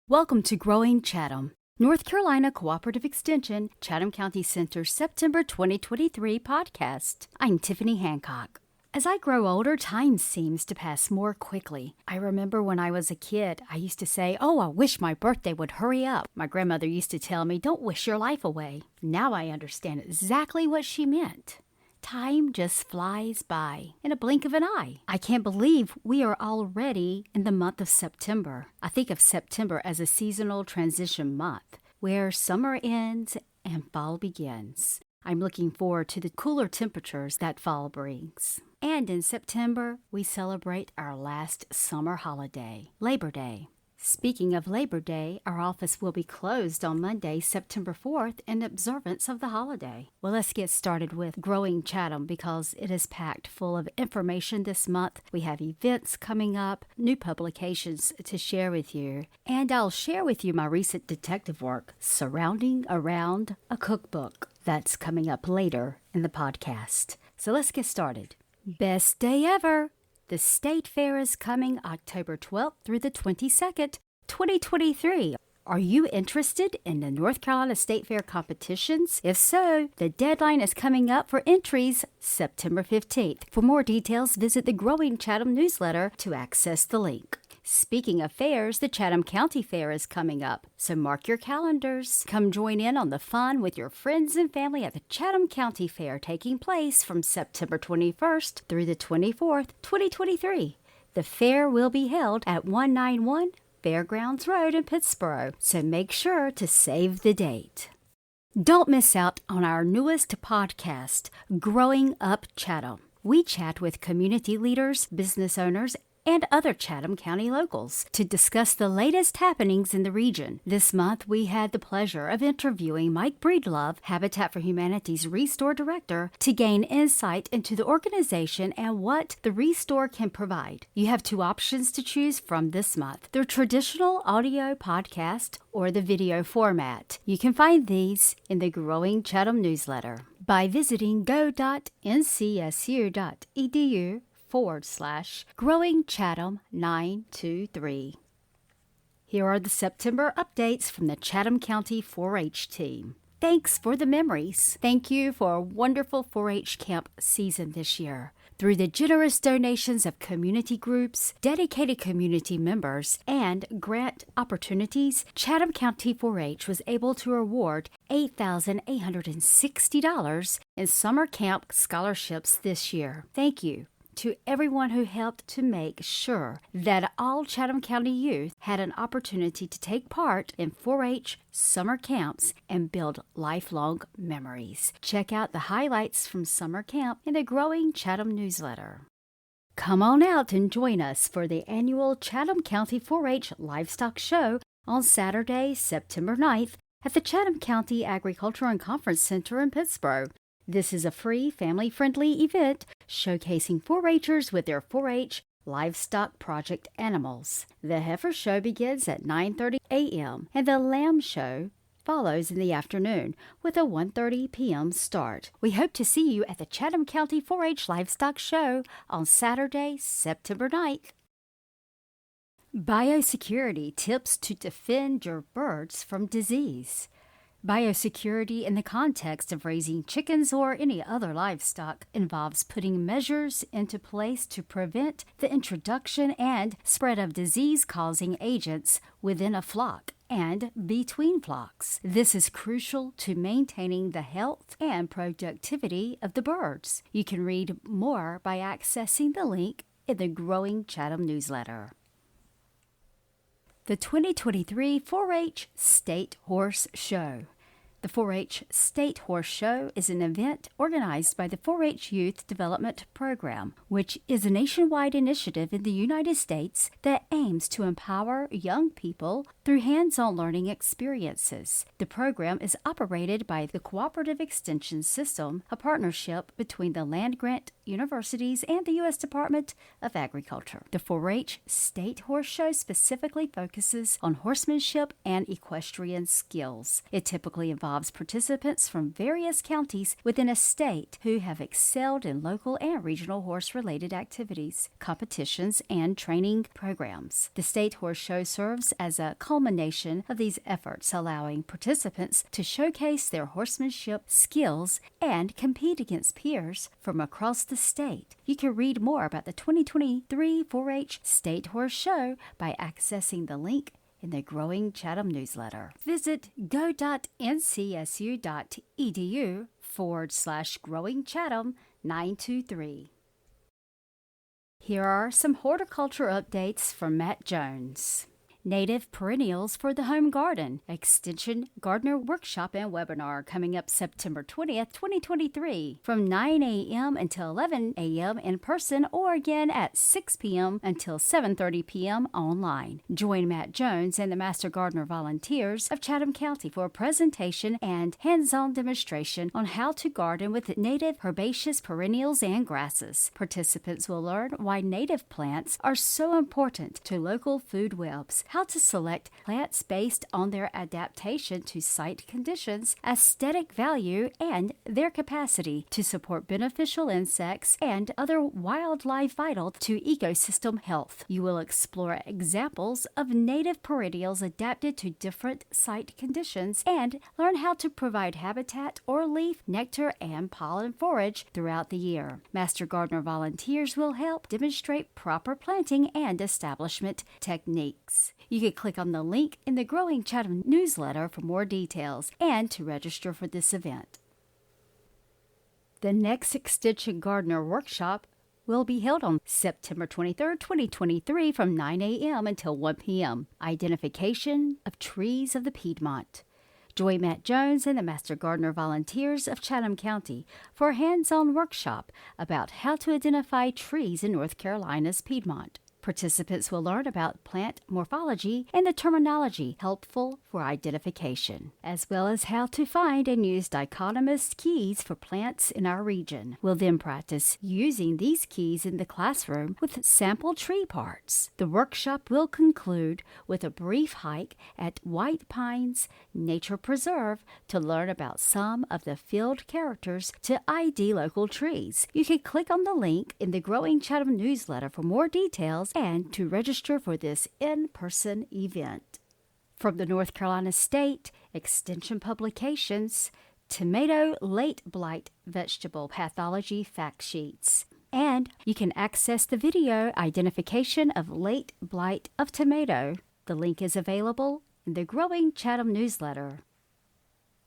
Welcome to Growing Chatham, North Carolina Cooperative Extension, Chatham County Center's September 2023 podcast. I'm Tiffany Hancock. As I grow older, time seems to pass more quickly. I remember when I was a kid, I used to say, I wish my birthday would hurry up. My grandmother used to tell me, don't wish your life away. Now I understand exactly what she meant. Time just flies by in a blink of an eye. I can't believe we are already in the month of September. I think of September as a seasonal transition month where summer ends and fall begins. I'm looking forward to the cooler temperatures that fall brings. And in September, we celebrate our last summer holiday, Labor Day. Speaking of Labor Day, our office will be closed on Monday, September 4th in observance of the holiday. Well, let's get started with Growing Chatham because it is packed full of information this month. We have events coming up, new publications to share with you, and I'll share with you my recent detective work surrounding around a cookbook that's coming up later in the podcast. So let's get started. Best day ever! The State Fair is coming October 12th through the 22nd, 2023. Are you interested in the North Carolina State Fair competitions? If so, the deadline is coming up for entries September 15th. For more details, visit the Growing Chatham newsletter to access the link. Speaking of fairs, the Chatham County Fair is coming up, so mark your calendars. Come join in on the fun with your friends and family at the Chatham County Fair taking place from September 21st through the 24th, 2023. The fair will be held at 191 Fairgrounds Road in Pittsboro, so make sure to save the date. Don't miss out on our newest podcast, Growing Up Chatham. We chat with community leaders, business owners, and other Chatham County locals to discuss the latest happenings in the region. This month, we had the pleasure of interviewing Mike Breedlove, Habitat for Humanity's Restore Director, to gain insight into the organization and what the Restore can provide. You have two options to choose from this month, the traditional audio podcast or the video format. You can find these in the Growing Chatham newsletter by visiting go.ncsu.edu/Growing Chatham 923. Here are the September updates from the Chatham County 4-H team. Thanks for the memories. Thank you for a wonderful 4-H camp season this year. Through the generous donations of community groups, dedicated community members, and grant opportunities, Chatham County 4-H was able to award $8,860 in summer camp scholarships this year. Thank you to everyone who helped to make sure that all Chatham County youth had an opportunity to take part in 4-H summer camps and build lifelong memories. Check out the highlights from summer camp in the Growing Chatham newsletter. Come on out and join us for the annual Chatham County 4-H Livestock Show on Saturday, September 9th at the Chatham County Agriculture and Conference Center in Pittsboro. This is a free, family-friendly event showcasing 4-H'ers with their 4-H livestock project animals. The heifer show begins at 9:30 a.m. and the lamb show follows in the afternoon with a 1:30 p.m. start. We hope to see you at the Chatham County 4-H Livestock Show on Saturday, September 9th. Biosecurity tips to defend your birds from disease. Biosecurity in the context of raising chickens or any other livestock involves putting measures into place to prevent the introduction and spread of disease-causing agents within a flock and between flocks. This is crucial to maintaining the health and productivity of the birds. You can read more by accessing the link in the Growing Chatham newsletter. The 2023 4-H State Horse Show. The 4-H State Horse Show is an event organized by the 4-H Youth Development Program, which is a nationwide initiative in the United States that aims to empower young people through hands-on learning experiences. The program is operated by the Cooperative Extension System, a partnership between the land-grant universities, and the U.S. Department of Agriculture. The 4-H State Horse Show specifically focuses on horsemanship and equestrian skills. It typically involves participants from various counties within a state who have excelled in local and regional horse-related activities, competitions, and training programs. The State Horse Show serves as a culmination of these efforts, allowing participants to showcase their horsemanship skills and compete against peers from across the state. You can read more about the 2023 4-H State Horse Show by accessing the link in the Growing Chatham newsletter. Visit go.ncsu.edu/Growing Chatham 923. Here are some horticulture updates from Matt Jones. Native Perennials for the Home Garden, Extension Gardener Workshop and Webinar coming up September 20th, 2023 from 9 a.m. until 11 a.m. in person or again at 6 p.m. until 7:30 p.m. online. Join Matt Jones and the Master Gardener volunteers of Chatham County for a presentation and hands-on demonstration on how to garden with native herbaceous perennials and grasses. Participants will learn why native plants are so important to local food webs, how to select plants based on their adaptation to site conditions, aesthetic value, and their capacity to support beneficial insects and other wildlife vital to ecosystem health. You will explore examples of native perennials adapted to different site conditions and learn how to provide habitat or leaf, nectar, and pollen forage throughout the year. Master Gardener volunteers will help demonstrate proper planting and establishment techniques. You can click on the link in the Growing Chatham newsletter for more details and to register for this event. The next Extension Gardener Workshop will be held on September 23rd, 2023 from 9 a.m. until 1 p.m. Identification of Trees of the Piedmont. Join Matt Jones and the Master Gardener volunteers of Chatham County for a hands-on workshop about how to identify trees in North Carolina's Piedmont. Participants will learn about plant morphology and the terminology helpful for identification, as well as how to find and use dichotomous keys for plants in our region. We'll then practice using these keys in the classroom with sample tree parts. The workshop will conclude with a brief hike at White Pines Nature Preserve to learn about some of the field characters to ID local trees. You can click on the link in the Growing Chatham newsletter for more details and to register for this in-person event. From the North Carolina State Extension Publications, Tomato Late Blight Vegetable Pathology Fact Sheets. And you can access the video identification of late blight of tomato. The link is available in the Growing Chatham newsletter.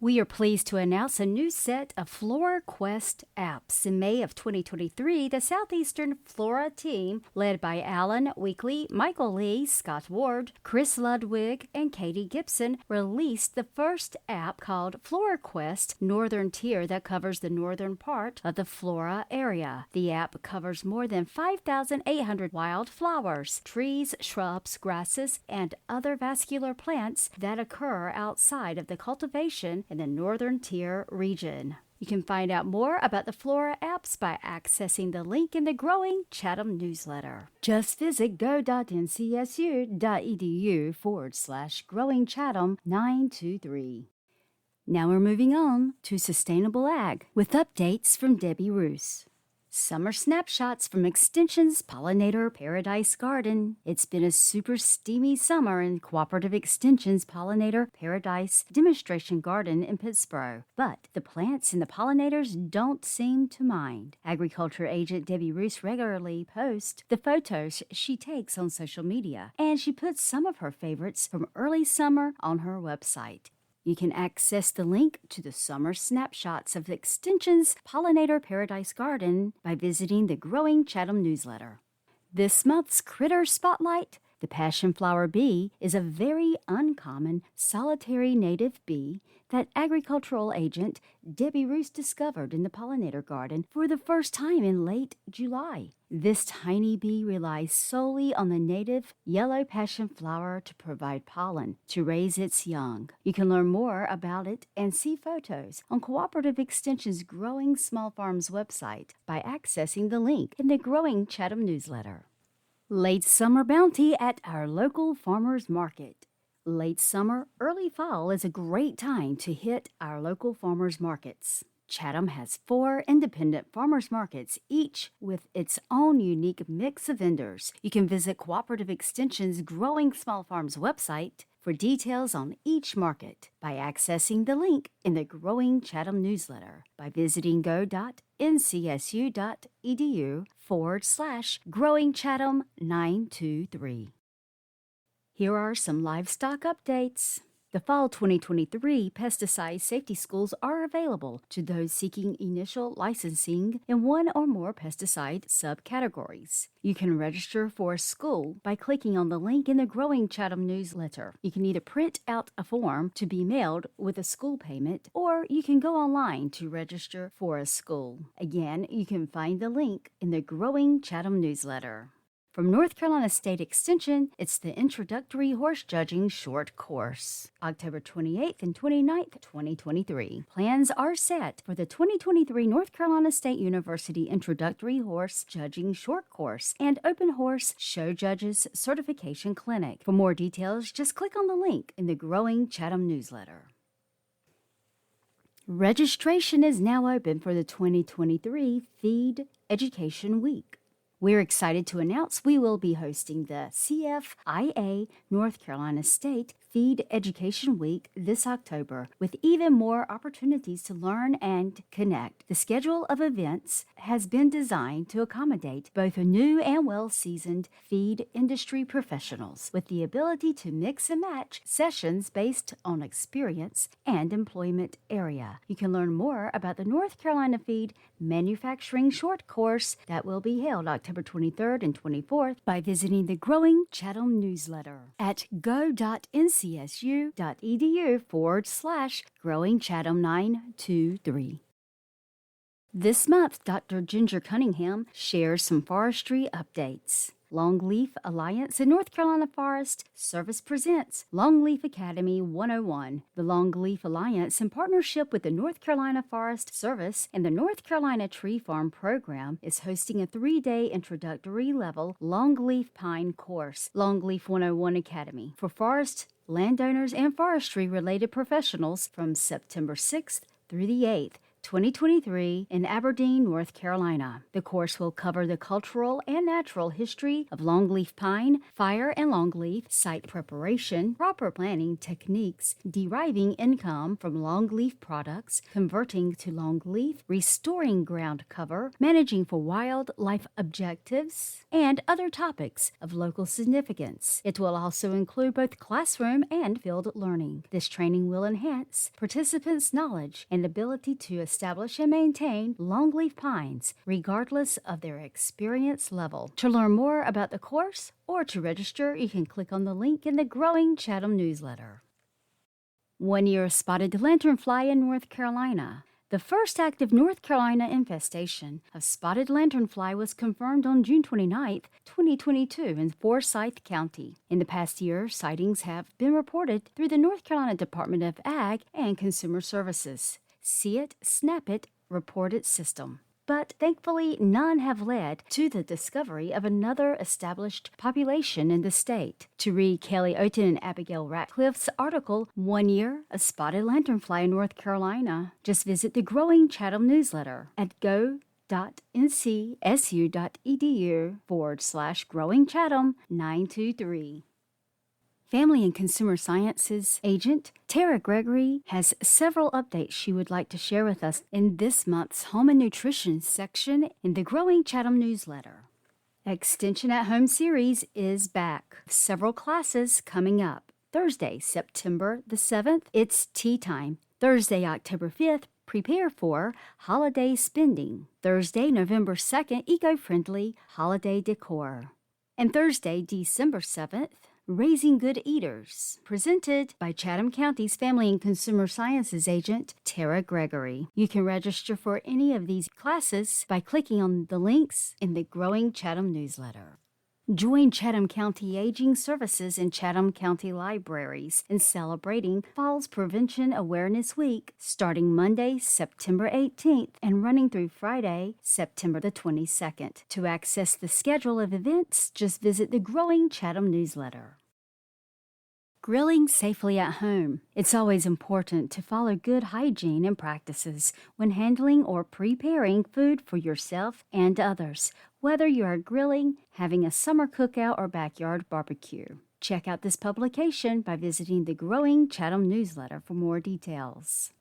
We are pleased to announce a new set of FloraQuest apps. In May of 2023, the Southeastern Flora team, led by Alan Weekly, Michael Lee, Scott Ward, Chris Ludwig, and Katie Gibson, released the first app called FloraQuest Northern Tier that covers the northern part of the Flora area. The app covers more than 5,800 wildflowers, trees, shrubs, grasses, and other vascular plants that occur outside of the cultivation in the Northern Tier region. You can find out more about the Flora apps by accessing the link in the Growing Chatham newsletter. Just visit go.ncsu.edu/Growing Chatham 923. Now we're moving on to Sustainable Ag with updates from Debbie Roos. Summer snapshots from Extension's Pollinator Paradise Garden. It's been a super steamy summer in Cooperative Extension's Pollinator Paradise Demonstration Garden in Pittsburgh, but the plants and the pollinators don't seem to mind. Agriculture agent Debbie Roos regularly posts the photos she takes on social media, and she puts some of her favorites from early summer on her website. You can access the link to the summer snapshots of the Extension's Pollinator Paradise Garden by visiting the Growing Chatham newsletter. This month's Critter Spotlight The passion flower bee is a very uncommon solitary native bee that agricultural agent Debbie Roos discovered in the pollinator garden for the first time in late July. This tiny bee relies solely on the native yellow passion flower to provide pollen to raise its young. You can learn more about it and see photos on Cooperative Extension's Growing Small Farms website by accessing the link in the Growing Chatham newsletter. Late summer bounty at our local farmers market. Late summer, early fall is a great time to hit our local farmers markets. Chatham has 4 independent farmers markets, each with its own unique mix of vendors. You can visit Cooperative Extension's Growing Small Farms website for details on each market by accessing the link in the Growing Chatham newsletter by visiting go.ncsu.edu/growingchatham923. Here are some livestock updates. The fall 2023 pesticide safety schools are available to those seeking initial licensing in one or more pesticide subcategories. You can register for a school by clicking on the link in the Growing Chatham newsletter. You can either print out a form to be mailed with a school payment, or you can go online to register for a school. Again, you can find the link in the Growing Chatham newsletter. From North Carolina State Extension, it's the Introductory Horse Judging Short Course, October 28th and 29th, 2023. Plans are set for the 2023 North Carolina State University Introductory Horse Judging Short Course and Open Horse Show Judges Certification Clinic. For more details, just click on the link in the Growing Chatham newsletter. Registration is now open for the 2023 Feed Education Week. We're excited to announce we will be hosting the CFIA North Carolina State Feed Education Week this October, with even more opportunities to learn and connect. The schedule of events has been designed to accommodate both new and well-seasoned feed industry professionals, with the ability to mix and match sessions based on experience and employment area. You can learn more about the North Carolina Feed Manufacturing Short Course that will be held October 23rd and 24th by visiting the Growing Chatham newsletter at go.ncsu.edu/growingchatham923. This month, Dr. Ginger Cunningham shares some forestry updates. Longleaf Alliance and North Carolina Forest Service presents Longleaf Academy 101. The Longleaf Alliance, in partnership with the North Carolina Forest Service and the North Carolina Tree Farm Program, is hosting a 3-day introductory level Longleaf Pine course, Longleaf 101 Academy, for forest landowners and forestry-related professionals from September 6th through the 8th, 2023 in Aberdeen, North Carolina. The course will cover the cultural and natural history of longleaf pine, fire and longleaf, site preparation, proper planning techniques, deriving income from longleaf products, converting to longleaf, restoring ground cover, managing for wildlife objectives, and other topics of local significance. It will also include both classroom and field learning. This training will enhance participants' knowledge and ability to establish and maintain longleaf pines, regardless of their experience level. To learn more about the course or to register, you can click on the link in the Growing Chatham newsletter. 1-year spotted lanternfly in North Carolina. The first active North Carolina infestation of spotted lanternfly was confirmed on June 29, 2022 in Forsyth County. In the past year, sightings have been reported through the North Carolina Department of Ag and Consumer Services See It, Snap It, Report It system. But thankfully, none have led to the discovery of another established population in the state. To read Kelly Oten and Abigail Ratcliffe's article, 1 Year, a Spotted Lanternfly in North Carolina, just visit the Growing Chatham newsletter at go.ncsu.edu/growingchatham923. Family and Consumer Sciences agent Tara Gregory has several updates she would like to share with us in this month's Home and Nutrition section in the Growing Chatham newsletter. Extension at Home series is back. Several classes coming up. Thursday, September the 7th, it's tea time. Thursday, October 5th, prepare for holiday spending. Thursday, November 2nd, eco-friendly holiday decor. And Thursday, December 7th, Raising Good Eaters, presented by Chatham County's Family and Consumer Sciences agent, Tara Gregory. You can register for any of these classes by clicking on the links in the Growing Chatham newsletter. Join Chatham County Aging Services and Chatham County Libraries in celebrating Falls Prevention Awareness Week, starting Monday, September 18th and running through Friday, September the 22nd. To access the schedule of events, just visit the Growing Chatham newsletter. Grilling safely at home. It's always important to follow good hygiene and practices when handling or preparing food for yourself and others, whether you are grilling, having a summer cookout, or backyard barbecue. Check out this publication by visiting the Growing Chatham newsletter for more details.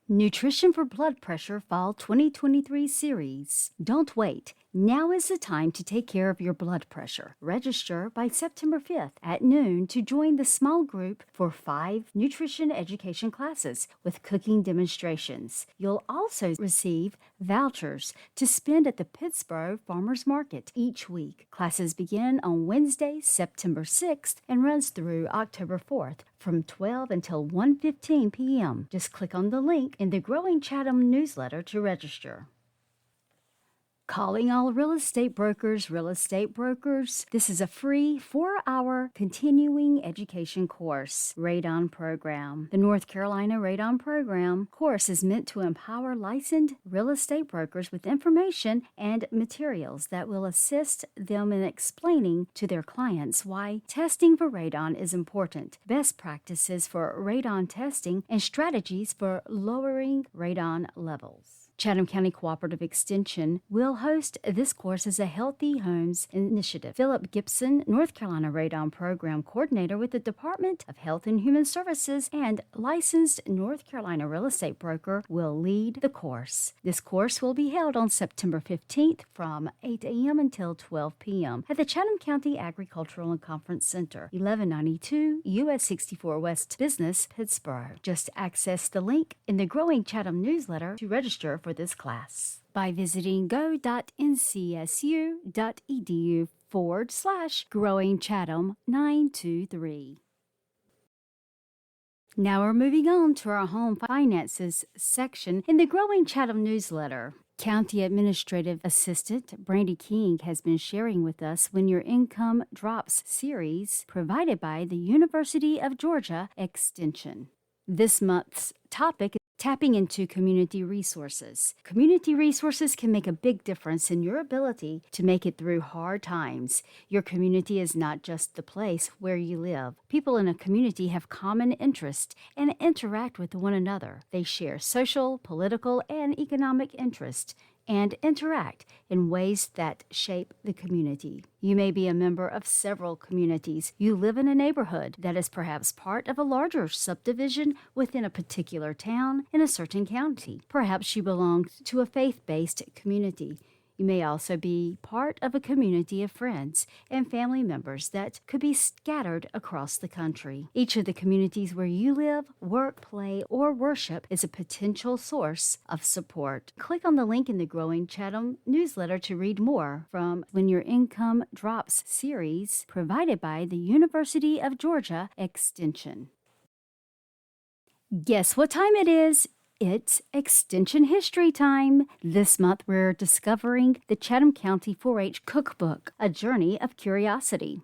Nutrition for Blood Pressure Fall 2023 Series. Don't wait. Now is the time to take care of your blood pressure. Register by September 5th at noon to join the small group for 5 nutrition education classes with cooking demonstrations. You'll also receive vouchers to spend at the Pittsburgh Farmers Market each week. Classes begin on Wednesday, September 6th and runs through October 4th from 12 until 1:15 p.m. Just click on the link in the Growing Chatham newsletter to register. Calling all real estate brokers. This is a free 4-hour continuing education course, Radon program. The North Carolina Radon program course is meant to empower licensed real estate brokers with information and materials that will assist them in explaining to their clients why testing for radon is important, best practices for radon testing, and strategies for lowering radon levels. Chatham County Cooperative Extension will host this course as a Healthy Homes initiative. Philip Gibson, North Carolina Radon Program Coordinator with the Department of Health and Human Services and licensed North Carolina real estate broker, will lead the course. This course will be held on September 15th from 8 a.m. until 12 p.m. at the Chatham County Agricultural and Conference Center, 1192 U.S. 64 West Business, Pittsburgh. Just access the link in the Growing Chatham newsletter to register for this class by visiting go.ncsu.edu/growingchatham923. Now we're moving on to our home finances section in the Growing Chatham newsletter. County Administrative Assistant Brandy King has been sharing with us When Your Income Drops series provided by the University of Georgia Extension. This month's topic is tapping into community resources. Community resources can make a big difference in your ability to make it through hard times. Your community is not just the place where you live. People in a community have common interests and interact with one another. They share social, political, and economic interests and interact in ways that shape the community. You may be a member of several communities. You live in a neighborhood that is perhaps part of a larger subdivision within a particular town in a certain county. Perhaps you belong to a faith-based community. You may also be part of a community of friends and family members that could be scattered across the country. Each of the communities where you live, work, play, or worship is a potential source of support. Click on the link in the Growing Chatham newsletter to read more from When Your Income Drops series provided by the University of Georgia Extension. Guess what time it is? It's Extension History Time. This month we're discovering the Chatham County 4-H Cookbook, A Journey of Curiosity.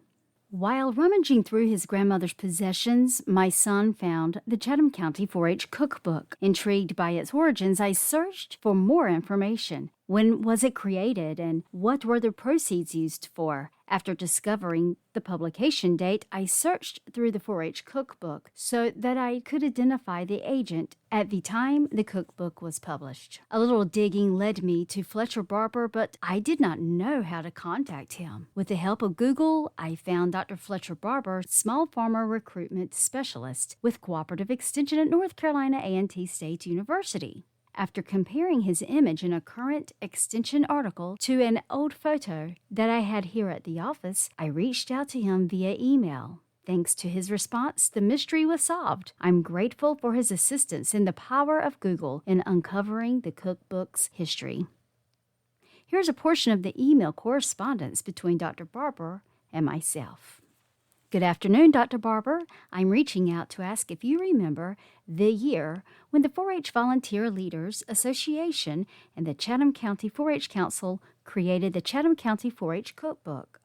While rummaging through his grandmother's possessions, my son found the Chatham County 4-H Cookbook. Intrigued by its origins, I searched for more information. When was it created and what were the proceeds used for? After discovering the publication date, I searched through the 4-H cookbook so that I could identify the agent at the time the cookbook was published. A little digging led me to Fletcher Barber, but I did not know how to contact him. With the help of Google, I found Dr. Fletcher Barber, small farmer recruitment specialist with Cooperative Extension at North Carolina A&T State University. After comparing his image in a current Extension article to an old photo that I had here at the office, I reached out to him via email. Thanks to his response, the mystery was solved. I'm grateful for his assistance in the power of Google in uncovering the cookbook's history. Here's a portion of the email correspondence between Dr. Barber and myself. Good afternoon, Dr. Barber. I'm reaching out to ask if you remember the year when the 4-H Volunteer Leaders Association and the Chatham County 4-H Council created the Chatham County 4-H Cookbook.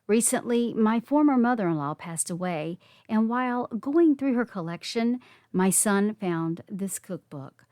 Recently, my former mother-in-law passed away, and while going through her collection, my son found this cookbook.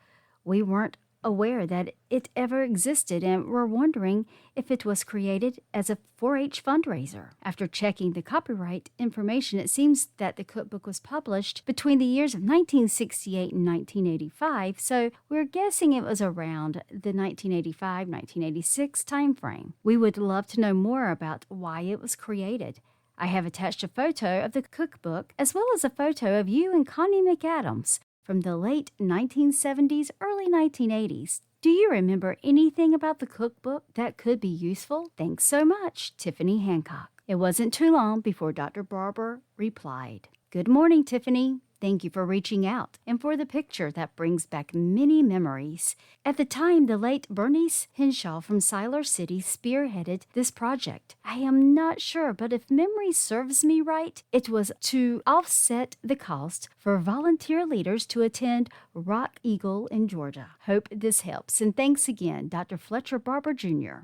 We weren't aware that it ever existed and were wondering if it was created as a 4-H fundraiser. After checking the copyright information, it seems that the cookbook was published between the years of 1968 and 1985, so we're guessing it was around the 1985-1986 time frame. We would love to know more about why it was created. I have attached a photo of the cookbook as well as a photo of you and Connie McAdams from the late 1970s, early 1980s. Do you remember anything about the cookbook that could be useful? Thanks so much, Tiffany Hancock. It wasn't too long before Dr. Barber replied. Good morning, Tiffany. Thank you for reaching out and for the picture that brings back many memories. At the time, the late Bernice Henshaw from Siler City spearheaded this project. I am not sure, but if memory serves me right, it was to offset the cost for volunteer leaders to attend Rock Eagle in Georgia. Hope this helps, and thanks again, Dr. Fletcher Barber Jr.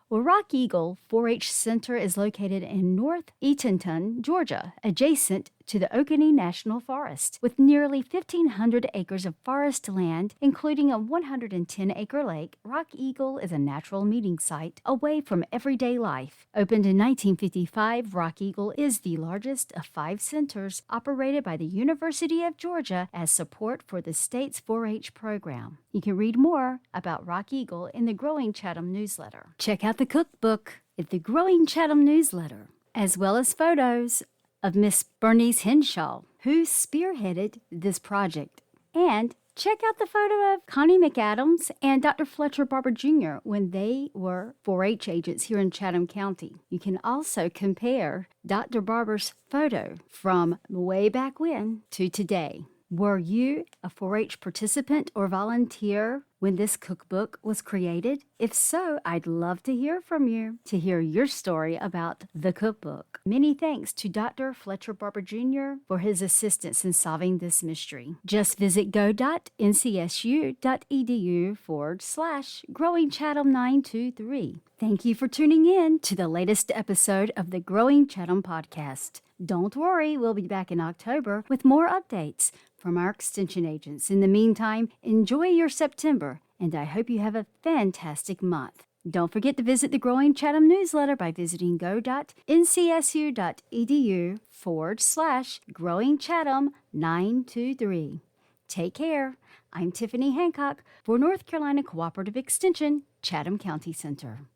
Well, Rock Eagle 4-H Center is located in North Eatonton, Georgia, adjacent to the Oconee National Forest, with nearly 1,500 acres of forest land, including a 110-acre lake. Rock Eagle is a natural meeting site away from everyday life. Opened in 1955, Rock Eagle is the largest of 5 centers operated by the University of Georgia as support for the state's 4-H program. You can read more about Rock Eagle in the Growing Chatham newsletter. Check out the cookbook at the Growing Chatham newsletter, as well as photos of Miss Bernice Henshaw, who spearheaded this project. And check out the photo of Connie McAdams and Dr. Fletcher Barber Jr. when they were 4-H agents here in Chatham County. You can also compare Dr. Barber's photo from way back when to today. Were you a 4-H participant or volunteer when this cookbook was created? If so, I'd love to hear from you, to hear your story about the cookbook. Many thanks to Dr. Fletcher Barber Jr. for his assistance in solving this mystery. Just visit go.ncsu.edu/growingchatham923. Thank you for tuning in to the latest episode of the Growing Chatham podcast. Don't worry, we'll be back in October with more updates from our extension agents. In the meantime, enjoy your September, and I hope you have a fantastic month. Don't forget to visit the Growing Chatham newsletter by visiting go.ncsu.edu/growingchatham923. Take care. I'm Tiffany Hancock for North Carolina Cooperative Extension, Chatham County Center.